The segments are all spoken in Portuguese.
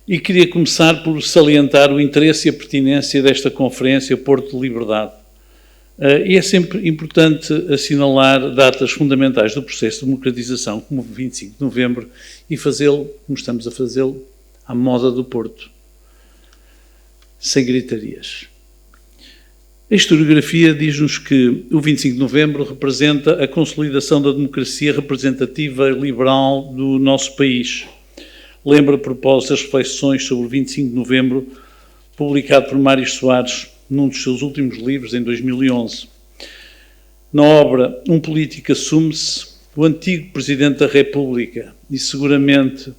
E queria começar por salientar o interesse e a pertinência desta conferência Porto de Liberdade. E é sempre importante assinalar datas fundamentais do processo de democratização, como o 25 de novembro, e fazê-lo, como estamos a fazê-lo, à moda do Porto, sem gritarias. A historiografia diz-nos que o 25 de novembro representa a consolidação da democracia representativa e liberal do nosso país. Lembra, a propósito, as reflexões sobre o 25 de novembro, publicado por Mário Soares num dos seus últimos livros, em 2011. Na obra Um Político Assume-se, o antigo Presidente da República e seguramente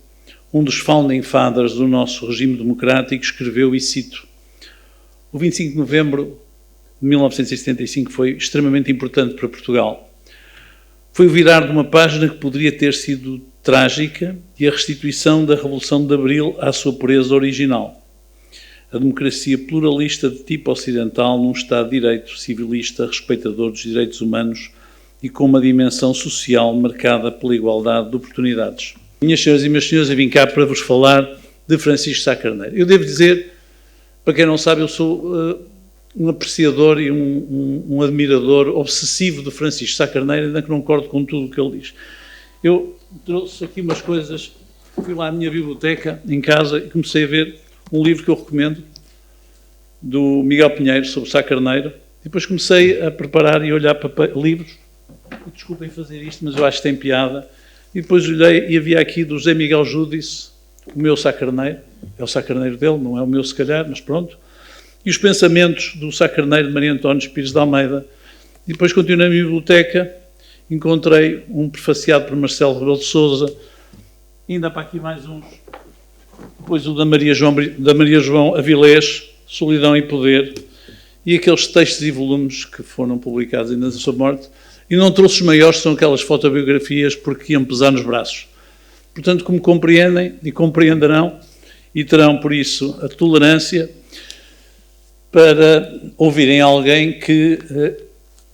um dos founding fathers do nosso regime democrático escreveu, e cito: o 25 de novembro de 1975 foi extremamente importante para Portugal. Foi o virar de uma página que poderia ter sido trágica e a restituição da Revolução de Abril à sua pureza original. A democracia pluralista de tipo ocidental num Estado de Direito, civilista, respeitador dos direitos humanos e com uma dimensão social marcada pela igualdade de oportunidades. Minhas senhoras e meus senhores, eu vim cá para vos falar de Francisco Sá Carneiro. Eu devo dizer, para quem não sabe, eu sou um apreciador e um admirador obsessivo de Francisco Sá Carneiro, ainda que não concordo com tudo o que ele diz. Eu trouxe aqui umas coisas, fui lá à minha biblioteca em casa e comecei a ver um livro que eu recomendo, do Miguel Pinheiro, sobre Sá Carneiro. Depois comecei a preparar e olhar para livros. Desculpem fazer isto, mas eu acho que tem piada. E depois olhei e havia aqui do José Miguel Júdice, o meu Sá Carneiro. É o Sá Carneiro dele, não é o meu se calhar, mas pronto. E os pensamentos do Sá Carneiro de Maria António Pires de Almeida. E depois continuei na minha biblioteca, encontrei um prefaciado por Marcelo Rebelo de Sousa, ainda para aqui mais uns, depois o da Maria João Avilés, Solidão e Poder, e aqueles textos e volumes que foram publicados ainda na sua morte, e não trouxe os maiores, são aquelas fotobiografias, porque iam pesar nos braços. Portanto, como compreendem e compreenderão, e terão por isso a tolerância para ouvirem alguém que,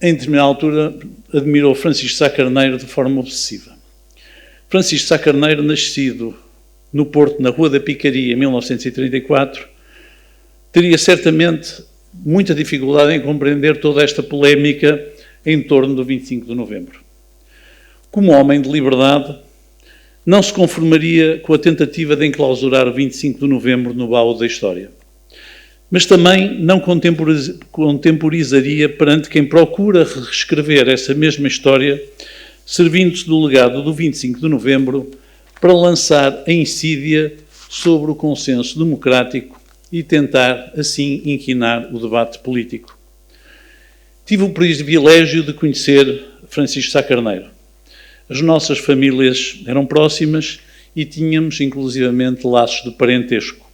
em determinada altura, admirou Francisco Sá Carneiro de forma obsessiva. Francisco Sá Carneiro, nascido no Porto, na Rua da Picaria, em 1934, teria certamente muita dificuldade em compreender toda esta polémica em torno do 25 de novembro. Como homem de liberdade, não se conformaria com a tentativa de enclausurar o 25 de novembro no baú da história. Mas também não contemporizaria perante quem procura reescrever essa mesma história, servindo-se do legado do 25 de novembro para lançar a insídia sobre o consenso democrático e tentar, assim, inquinar o debate político. Tive o privilégio de conhecer Francisco Sá Carneiro. As nossas famílias eram próximas e tínhamos, inclusivamente, laços de parentesco.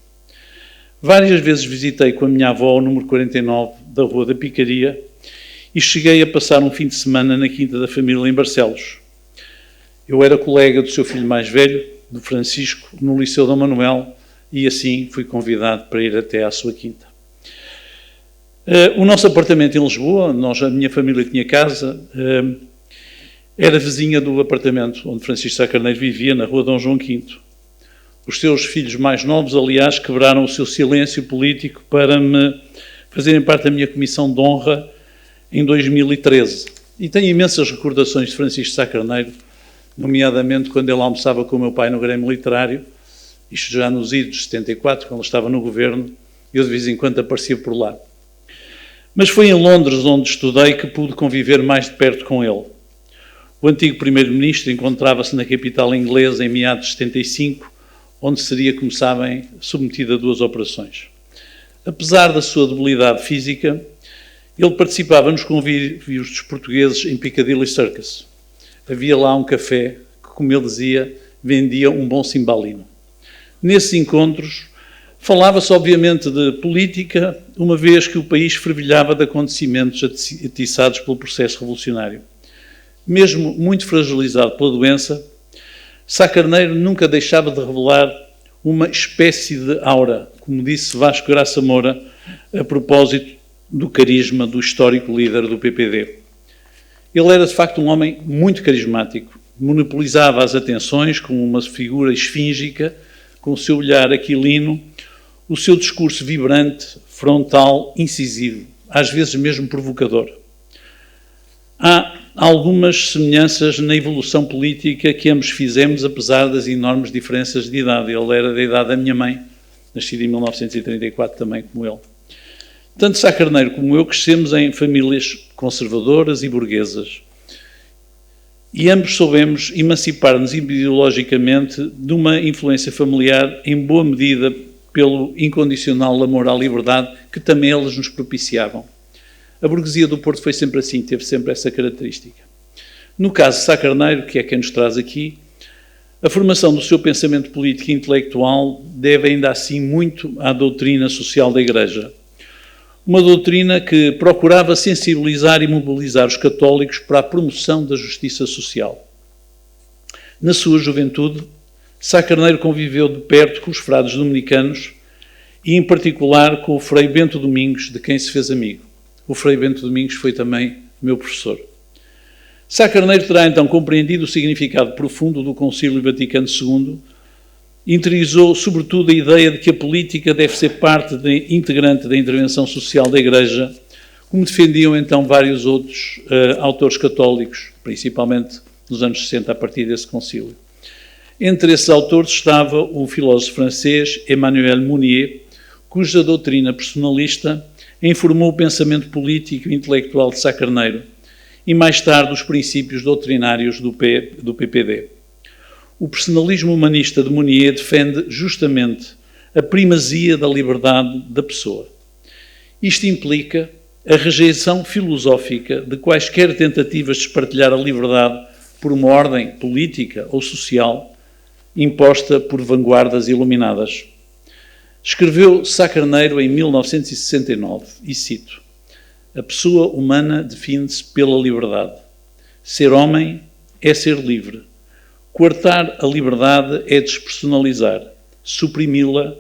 Várias vezes visitei com a minha avó o número 49 da Rua da Picaria e cheguei a passar um fim de semana na quinta da família em Barcelos. Eu era colega do seu filho mais velho, do Francisco, no Liceu Dom Manuel, e assim fui convidado para ir até à sua quinta. O nosso apartamento em Lisboa, a minha família tinha casa, era vizinha do apartamento onde Francisco Sá Carneiro vivia, na Rua Dom João V. Os seus filhos mais novos, aliás, quebraram o seu silêncio político para me fazerem parte da minha comissão de honra em 2013. E tenho imensas recordações de Francisco Sá Carneiro, nomeadamente quando ele almoçava com o meu pai no Grêmio Literário, isto já nos idos de 74, quando ele estava no governo, eu de vez em quando aparecia por lá. Mas foi em Londres, onde estudei, que pude conviver mais de perto com ele. O antigo primeiro-ministro encontrava-se na capital inglesa em meados de 75, onde seria, como sabem, submetido a 2 operações. Apesar da sua debilidade física, ele participava nos convívios dos portugueses em Piccadilly Circus. Havia lá um café que, como ele dizia, vendia um bom cimbalino. Nesses encontros, falava-se obviamente de política, uma vez que o país fervilhava de acontecimentos atiçados pelo processo revolucionário. Mesmo muito fragilizado pela doença, Sá Carneiro nunca deixava de revelar uma espécie de aura, como disse Vasco Graça Moura, a propósito do carisma do histórico líder do PPD. Ele era, de facto, um homem muito carismático, monopolizava as atenções como uma figura esfíngica, com o seu olhar aquilino, o seu discurso vibrante, frontal, incisivo, às vezes mesmo provocador. Há algumas semelhanças na evolução política que ambos fizemos, apesar das enormes diferenças de idade. Ele era da idade da minha mãe, nascido em 1934 também, como ele. Tanto Sá Carneiro como eu crescemos em famílias conservadoras e burguesas. E ambos soubemos emancipar-nos ideologicamente de uma influência familiar, em boa medida pelo incondicional amor à liberdade que também eles nos propiciavam. A burguesia do Porto foi sempre assim, teve sempre essa característica. No caso de Sá Carneiro, que é quem nos traz aqui, a formação do seu pensamento político e intelectual deve ainda assim muito à doutrina social da Igreja. Uma doutrina que procurava sensibilizar e mobilizar os católicos para a promoção da justiça social. Na sua juventude, Sá Carneiro conviveu de perto com os frades dominicanos e, em particular, com o Frei Bento Domingos, de quem se fez amigo. O Frei Bento Domingos foi também meu professor. Sá Carneiro terá então compreendido o significado profundo do Concílio Vaticano II, interiorizou sobretudo a ideia de que a política deve ser parte integrante da intervenção social da Igreja, como defendiam então vários outros autores católicos, principalmente nos anos 60, a partir desse concílio. Entre esses autores estava o filósofo francês Emmanuel Mounier, cuja doutrina personalista informou o pensamento político e intelectual de Sá Carneiro e, mais tarde, os princípios doutrinários do PPD. O personalismo humanista de Mounier defende justamente a primazia da liberdade da pessoa. Isto implica a rejeição filosófica de quaisquer tentativas de espartilhar a liberdade por uma ordem política ou social imposta por vanguardas iluminadas. Escreveu Sá Carneiro em 1969, e cito: "A pessoa humana define-se pela liberdade. Ser homem é ser livre. Coartar a liberdade é despersonalizar. Suprimi-la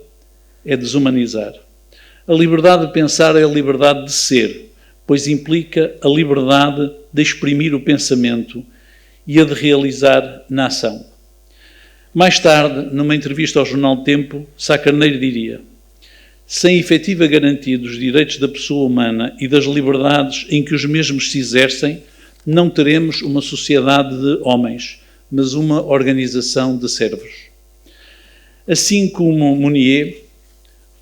é desumanizar. A liberdade de pensar é a liberdade de ser, pois implica a liberdade de exprimir o pensamento e a de realizar na ação." Mais tarde, numa entrevista ao jornal Tempo, Sá Carneiro diria: "Sem efetiva garantia dos direitos da pessoa humana e das liberdades em que os mesmos se exercem, não teremos uma sociedade de homens, mas uma organização de servos." Assim como Mounier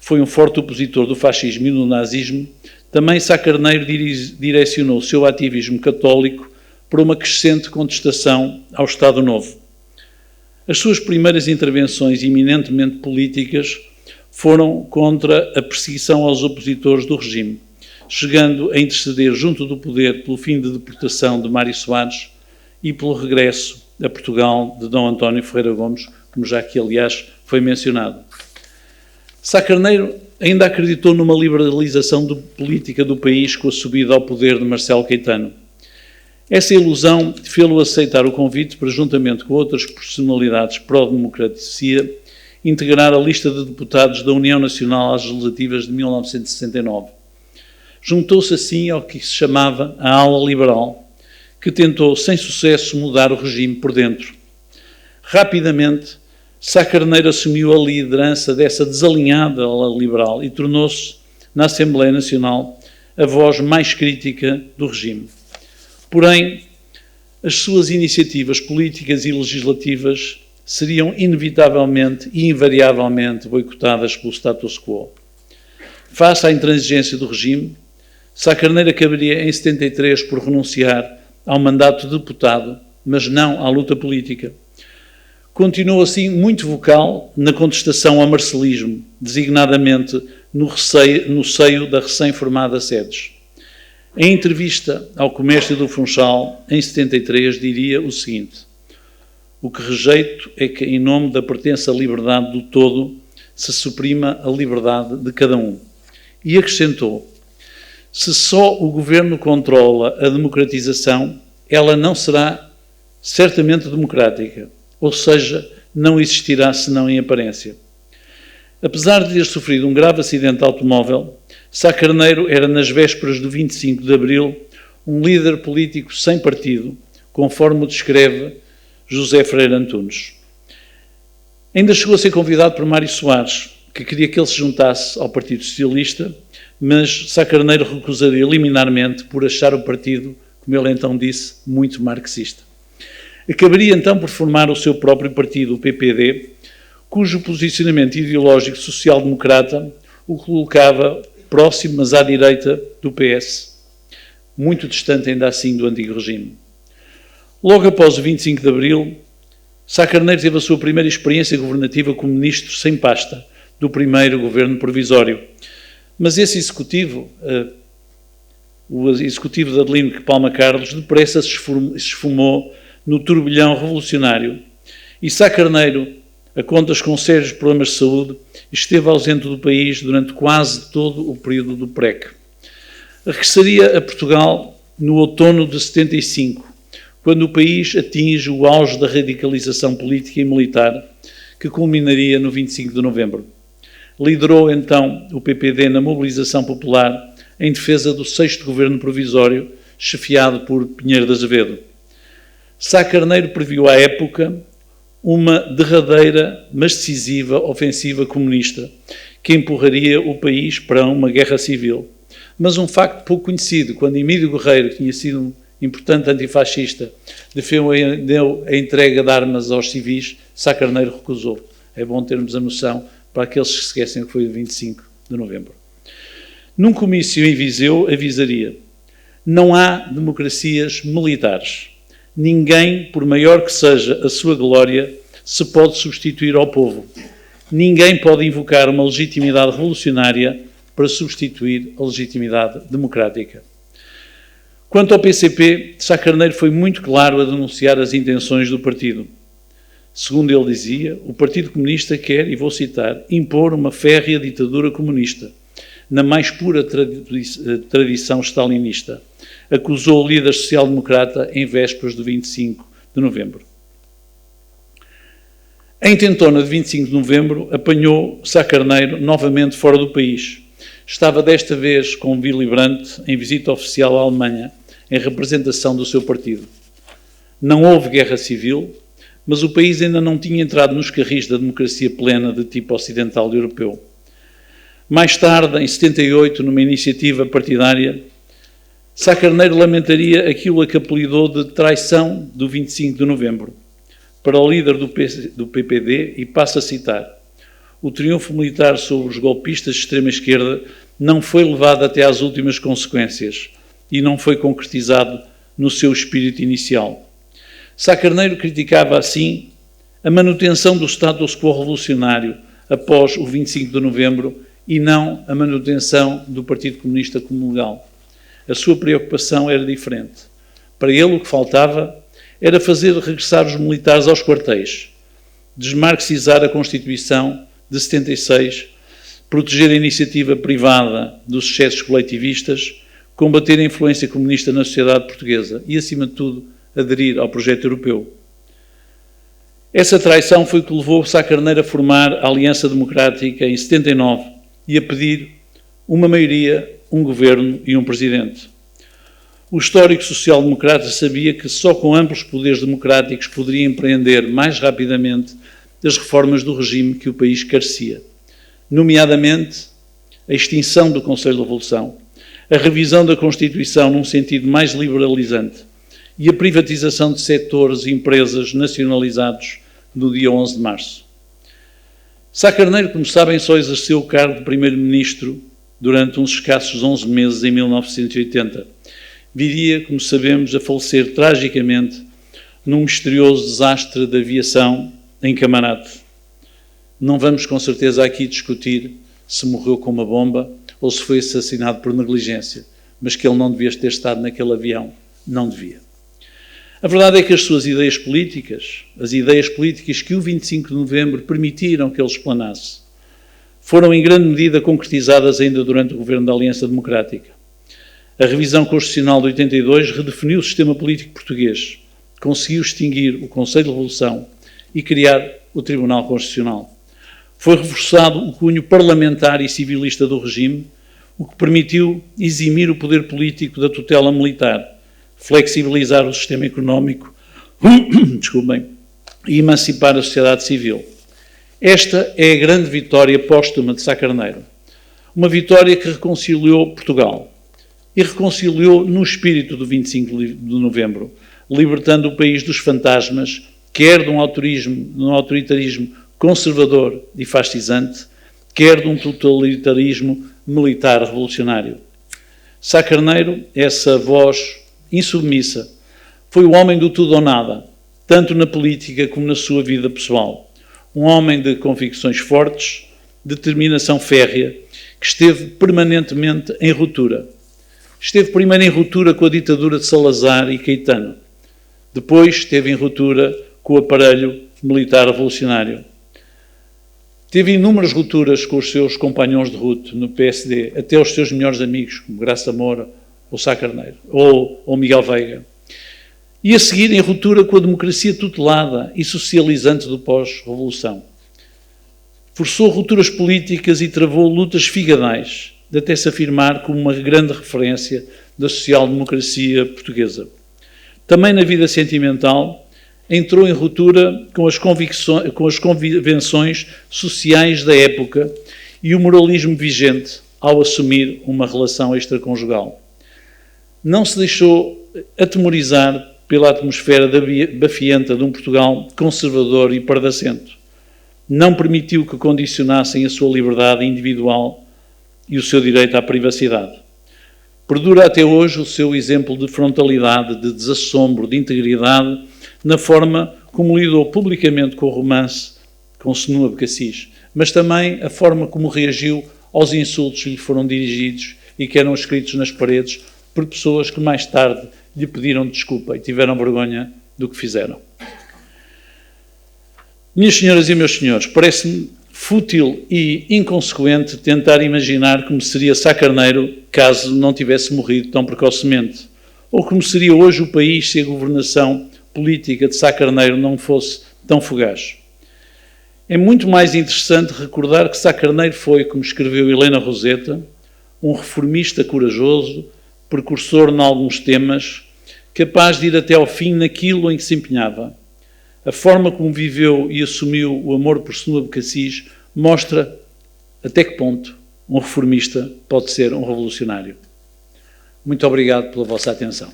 foi um forte opositor do fascismo e do nazismo, também Sá Carneiro direcionou o seu ativismo católico para uma crescente contestação ao Estado Novo. As suas primeiras intervenções eminentemente políticas foram contra a perseguição aos opositores do regime, chegando a interceder junto do poder pelo fim de deportação de Mário Soares e pelo regresso a Portugal de Dom António Ferreira Gomes, como já aqui, aliás, foi mencionado. Sá Carneiro ainda acreditou numa liberalização política do país com a subida ao poder de Marcelo Caetano. Essa ilusão fê-lo aceitar o convite para, juntamente com outras personalidades pró-democracia, integrar a lista de deputados da União Nacional às legislativas de 1969. Juntou-se assim ao que se chamava a ala liberal, que tentou, sem sucesso, mudar o regime por dentro. Rapidamente, Sá Carneiro assumiu a liderança dessa desalinhada ala liberal e tornou-se, na Assembleia Nacional, a voz mais crítica do regime. Porém, as suas iniciativas políticas e legislativas seriam inevitavelmente e invariavelmente boicotadas pelo status quo. Face à intransigência do regime, Sá Carneiro acabaria em 73 por renunciar ao mandato de deputado, mas não à luta política. Continuou assim muito vocal na contestação ao marcelismo, designadamente no seio da recém-formada SEDES. Em entrevista ao Comércio do Funchal, em 73, diria o seguinte: "O que rejeito é que, em nome da pertença à liberdade do todo, se suprima a liberdade de cada um." E acrescentou: "Se só o governo controla a democratização, ela não será certamente democrática, ou seja, não existirá senão em aparência." Apesar de ter sofrido um grave acidente de automóvel, Sá Carneiro era, nas vésperas do 25 de Abril, um líder político sem partido, conforme o descreve José Freire Antunes. Ainda chegou a ser convidado por Mário Soares, que queria que ele se juntasse ao Partido Socialista, mas Sá Carneiro recusaria liminarmente por achar o partido, como ele então disse, muito marxista. Acabaria então por formar o seu próprio partido, o PPD, cujo posicionamento ideológico social-democrata o colocava próximo, mas à direita, do PS, muito distante ainda assim do antigo regime. Logo após o 25 de Abril, Sá Carneiro teve a sua primeira experiência governativa como ministro sem pasta do primeiro governo provisório. Mas esse executivo, o executivo de Adelino Palma Carlos, depressa se esfumou no turbilhão revolucionário e Sá Carneiro, a contas com sérios problemas de saúde, esteve ausente do país durante quase todo o período do PREC. Regressaria a Portugal no outono de 75, quando o país atinge o auge da radicalização política e militar, que culminaria no 25 de novembro. Liderou então o PPD na mobilização popular em defesa do 6º governo provisório, chefiado por Pinheiro de Azevedo. Sá Carneiro previu à época uma derradeira, mas decisiva, ofensiva comunista, que empurraria o país para uma guerra civil. Mas um facto pouco conhecido, quando Emílio Guerreiro, que tinha sido um importante antifascista, deu a entrega de armas aos civis, Sá Carneiro recusou. É bom termos a noção para aqueles que se esquecem que foi o 25 de novembro. Num comício em Viseu, avisaria: não há democracias militares. Ninguém, por maior que seja a sua glória, se pode substituir ao povo. Ninguém pode invocar uma legitimidade revolucionária para substituir a legitimidade democrática. Quanto ao PCP, Sá Carneiro foi muito claro a denunciar as intenções do partido. Segundo ele dizia, o Partido Comunista quer, e vou citar, impor uma férrea ditadura comunista, na mais pura tradição stalinista. Acusou o líder social-democrata em vésperas do 25 de novembro. A intentona de 25 de novembro apanhou Sá Carneiro novamente fora do país. Estava desta vez com Willy Brandt em visita oficial à Alemanha, em representação do seu partido. Não houve guerra civil, mas o país ainda não tinha entrado nos carris da democracia plena de tipo ocidental e europeu. Mais tarde, em 78, numa iniciativa partidária, Sá Carneiro lamentaria aquilo a que apelidou de traição do 25 de novembro. Para o líder do PPD, e passo a citar: o triunfo militar sobre os golpistas de extrema-esquerda não foi levado até às últimas consequências e não foi concretizado no seu espírito inicial. Sá Carneiro criticava, assim, a manutenção do status quo revolucionário após o 25 de novembro e não a manutenção do Partido Comunista como legal. A sua preocupação era diferente. Para ele, o que faltava era fazer regressar os militares aos quartéis, desmarxizar a Constituição de 76, proteger a iniciativa privada dos excessos coletivistas, combater a influência comunista na sociedade portuguesa e, acima de tudo, aderir ao projeto europeu. Essa traição foi o que levou Sá Carneiro a formar a Aliança Democrática em 79 e a pedir uma maioria, um governo e um presidente. O histórico social-democrata sabia que só com amplos poderes democráticos poderia empreender mais rapidamente as reformas do regime que o país carecia, nomeadamente a extinção do Conselho de Revolução, a revisão da Constituição num sentido mais liberalizante e a privatização de setores e empresas nacionalizados no dia 11 de março. Sá Carneiro, como sabem, só exerceu o cargo de primeiro-ministro durante uns escassos 11 meses em 1980. Viria, como sabemos, a falecer tragicamente num misterioso desastre de aviação em Camarate. Não vamos com certeza aqui discutir se morreu com uma bomba ou se foi assassinado por negligência, mas que ele não devia ter estado naquele avião, não devia. A verdade é que as suas ideias políticas, as ideias políticas que o 25 de novembro permitiram que ele explanasse, foram em grande medida concretizadas ainda durante o governo da Aliança Democrática. A revisão constitucional de 82 redefiniu o sistema político português, conseguiu extinguir o Conselho de Revolução e criar o Tribunal Constitucional. Foi reforçado o cunho parlamentar e civilista do regime, o que permitiu eximir o poder político da tutela militar, flexibilizar o sistema económico e emancipar a sociedade civil. Esta é a grande vitória póstuma de Sá Carneiro. Uma vitória que reconciliou Portugal e reconciliou no espírito do 25 de novembro, libertando o país dos fantasmas, quer de um autoritarismo conservador e fascisante, quer de um totalitarismo militar revolucionário. Sá Carneiro, essa voz insubmissa, foi o homem do tudo ou nada, tanto na política como na sua vida pessoal. Um homem de convicções fortes, determinação férrea, que esteve permanentemente em ruptura. Esteve primeiro em ruptura com a ditadura de Salazar e Caetano. Depois esteve em ruptura com o aparelho militar revolucionário. Teve inúmeras rupturas com os seus companhões de ruta no PSD, até os seus melhores amigos, como Graça Moura ou Sá Carneiro, ou Miguel Veiga. E a seguir em ruptura com a democracia tutelada e socializante do pós-revolução. Forçou rupturas políticas e travou lutas figadais, de até se afirmar como uma grande referência da social-democracia portuguesa. Também na vida sentimental, entrou em ruptura com as convenções sociais da época e o moralismo vigente ao assumir uma relação extraconjugal. Não se deixou atemorizar pela atmosfera bafienta de um Portugal conservador e pardacento. Não permitiu que condicionassem a sua liberdade individual e o seu direito à privacidade. Perdura até hoje o seu exemplo de frontalidade, de desassombro, de integridade, na forma como lidou publicamente com o romance com Senua Becassis, mas também a forma como reagiu aos insultos que lhe foram dirigidos e que eram escritos nas paredes por pessoas que mais tarde lhe pediram desculpa e tiveram vergonha do que fizeram. Minhas senhoras e meus senhores, parece-me fútil e inconsequente tentar imaginar como seria Sá Carneiro caso não tivesse morrido tão precocemente, ou como seria hoje o país se a governação política de Sá Carneiro não fosse tão fugaz. É muito mais interessante recordar que Sá Carneiro foi, como escreveu Helena Roseta, um reformista corajoso, precursor em alguns temas, capaz de ir até ao fim naquilo em que se empenhava. A forma como viveu e assumiu o amor por Senua Becassis mostra até que ponto um reformista pode ser um revolucionário. Muito obrigado pela vossa atenção.